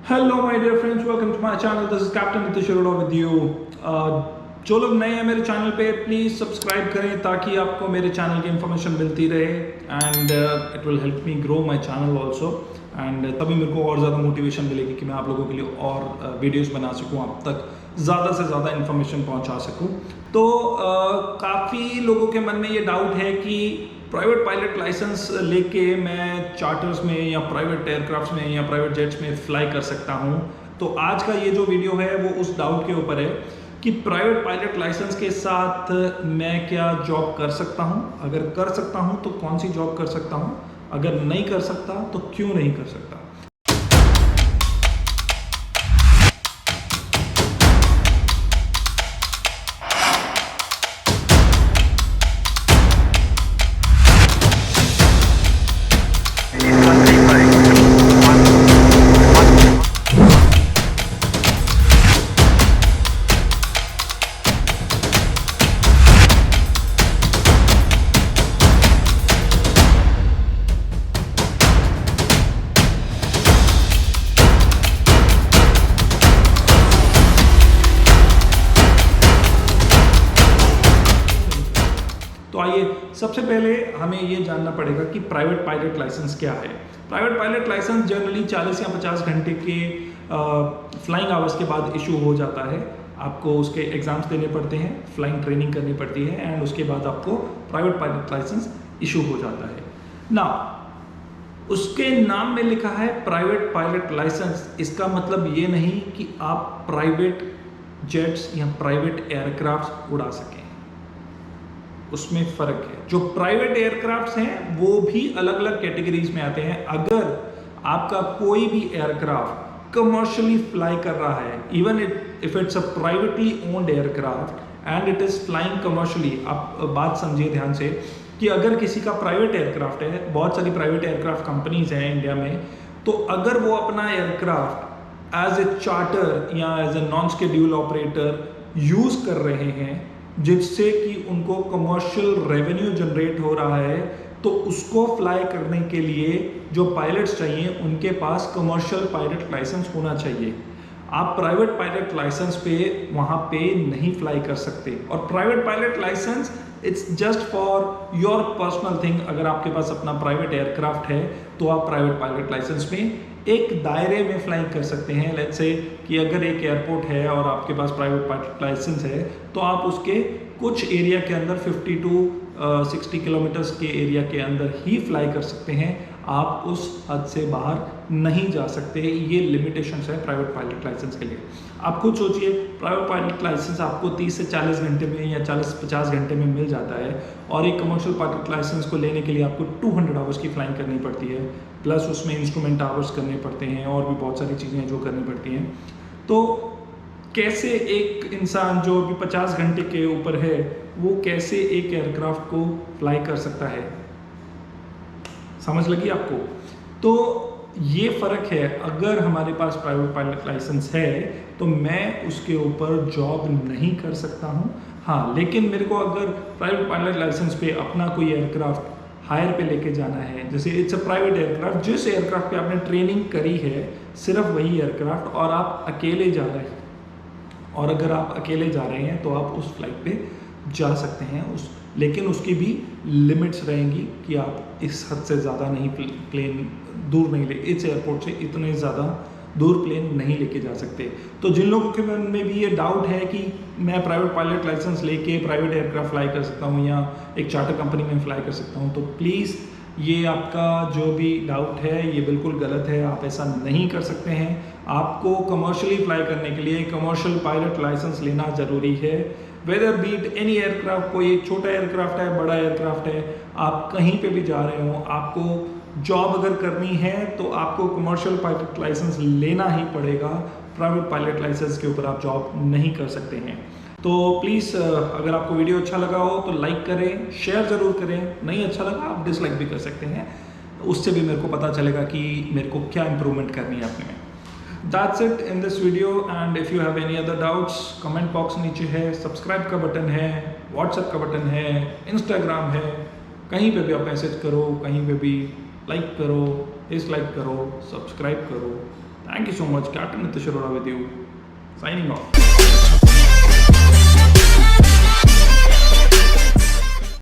Hello my dear friends, welcome to my channel. This is captain Nitish Arora with you. जो लोग नए हैं मेरे चैनल पे, प्लीज़ सब्सक्राइब करें ताकि आपको मेरे चैनल की इन्फॉर्मेशन मिलती रहे and it will help me grow my channel also. And तभी मेरे को और ज़्यादा मोटिवेशन मिलेगी कि मैं आप लोगों के लिए और वीडियोस बना सकूं, आप तक ज़्यादा से ज़्यादा इन्फॉर्मेशन पहुंचा सकूं। तो काफ़ी लोगों के मन में ये डाउट है कि प्राइवेट पायलट लाइसेंस लेके मैं चार्टर्स में या प्राइवेट एयरक्राफ्ट्स में या प्राइवेट जेट्स में फ्लाई कर सकता हूँ। तो आज का ये जो वीडियो है वो उस डाउट के ऊपर है कि प्राइवेट पायलट लाइसेंस के साथ मैं क्या जॉब कर सकता हूँ, अगर कर सकता हूँ तो कौन सी जॉब कर सकता हूँ, अगर नहीं कर सकता तो क्यों नहीं कर सकता। तो आइए, सबसे पहले हमें ये जानना पड़ेगा कि प्राइवेट पायलट लाइसेंस क्या है। प्राइवेट पायलट लाइसेंस जनरली 40 या 50 घंटे के फ्लाइंग आवर्स के बाद इशू हो जाता है। आपको उसके एग्जाम्स देने पड़ते हैं, फ्लाइंग ट्रेनिंग करनी पड़ती है एंड उसके बाद आपको प्राइवेट पायलट लाइसेंस इशू हो जाता है ना। उसके नाम में लिखा है प्राइवेट पायलट लाइसेंस। इसका मतलब ये नहीं कि आप प्राइवेट जेट्स या प्राइवेट एयरक्राफ्ट उड़ा सकें, उसमें फर्क है। जो प्राइवेट एयरक्राफ्ट्स हैं वो भी अलग अलग कैटेगरीज में आते हैं। अगर आपका कोई भी एयरक्राफ्ट कमर्शियली फ्लाई कर रहा है, even if it's a privately owned aircraft and it is flying commercially, आप बात समझिए ध्यान से कि अगर किसी का प्राइवेट एयरक्राफ्ट है, बहुत सारी प्राइवेट एयरक्राफ्ट कंपनीज हैं इंडिया में, तो अगर वो अपना एयरक्राफ्ट एज ए चार्टर या as a non schedule operator use कर रहे हैं जिससे कि उनको कमर्शियल रेवेन्यू जनरेट हो रहा है, तो उसको फ्लाई करने के लिए जो पायलट्स चाहिए उनके पास कमर्शियल पायलट लाइसेंस होना चाहिए। आप प्राइवेट पायलट लाइसेंस पे वहाँ पे नहीं फ्लाई कर सकते। और private pilot licence it's just for your personal thing. अगर आपके पास अपना प्राइवेट एयरक्राफ्ट है तो आप प्राइवेट पायलट लाइसेंस में एक दायरे में फ्लाई कर सकते हैं। लेट्स से कि अगर एक एयरपोर्ट है और आपके पास प्राइवेट पायलट लाइसेंस है तो आप उसके कुछ एरिया के अंदर 50 to 60 किलोमीटर्स के एरिया के अंदर ही फ्लाई कर सकते हैं। आप उस हद से बाहर नहीं जा सकते। ये लिमिटेशंस है प्राइवेट पायलट लाइसेंस के लिए। आप खुद सोचिए, प्राइवेट पायलट लाइसेंस आपको 30 से 40 घंटे में या 40-50 घंटे में मिल जाता है और एक कमर्शियल पायलट लाइसेंस को लेने के लिए आपको 200 आवर्स की फ्लाइंग करनी पड़ती है, प्लस उसमें इंस्ट्रूमेंट आवर्स करने पड़ते हैं और भी बहुत सारी चीज़ें जो करनी पड़ती हैं। तो कैसे एक इंसान जो अभी 50 घंटे के ऊपर है वो कैसे एक एयरक्राफ्ट को फ्लाई कर सकता है, समझ लगी आपको? तो ये फ़र्क है। अगर हमारे पास प्राइवेट पायलट लाइसेंस है तो मैं उसके ऊपर जॉब नहीं कर सकता हूँ। हाँ, लेकिन मेरे को अगर प्राइवेट पायलट लाइसेंस पे अपना कोई एयरक्राफ्ट हायर पे लेके जाना है, जैसे इट्स अ प्राइवेट एयरक्राफ्ट, जिस एयरक्राफ्ट पे आपने ट्रेनिंग करी है सिर्फ वही एयरक्राफ्ट, और आप अकेले जा रहे हैं, और अगर आप अकेले जा रहे हैं तो आप उस फ्लाइट पे जा सकते हैं, लेकिन उसकी भी लिमिट्स रहेंगी कि आप इस हद से ज़्यादा नहीं प्लेन दूर नहीं ले, इस एयरपोर्ट से इतने ज़्यादा दूर प्लेन नहीं लेके जा सकते। तो जिन लोगों के मन में भी ये डाउट है कि मैं प्राइवेट पायलट लाइसेंस लेके प्राइवेट एयरक्राफ्ट फ्लाई कर सकता हूँ या एक चार्टर कंपनी में फ्लाई कर सकता हूँ, तो प्लीज़ ये आपका जो भी डाउट है ये बिल्कुल गलत है। आप ऐसा नहीं कर सकते हैं। आपको कमर्शियली फ्लाई करने के लिए कमर्शियल पायलट लाइसेंस लेना ज़रूरी है। वेदर बीट एनी एयरक्राफ्ट, कोई एक छोटा एयरक्राफ्ट है, बड़ा एयरक्राफ्ट है, आप कहीं पे भी जा रहे हो, आपको जॉब अगर करनी है तो आपको कमर्शियल पायलट लाइसेंस लेना ही पड़ेगा। प्राइवेट पायलट लाइसेंस के ऊपर आप जॉब नहीं कर सकते हैं। तो प्लीज़ अगर आपको वीडियो अच्छा लगा हो तो लाइक करें, शेयर ज़रूर करें। नहीं अच्छा लगा आप डिसलाइक भी कर सकते हैं, उससे भी मेरे को पता चलेगा कि मेरे को क्या इम्प्रूवमेंट करनी है अपने में। That's it in this video, and if you have any other doubts, comment box नीचे है, सब्सक्राइब का बटन है, व्हाट्सएप का बटन है, इंस्टाग्राम है, कहीं पे भी आप मैसेज करो, कहीं पे भी लाइक करो, डिसलाइक करो, सब्सक्राइब करो। Thank you so much. Captain Nitish Arora with you, signing off.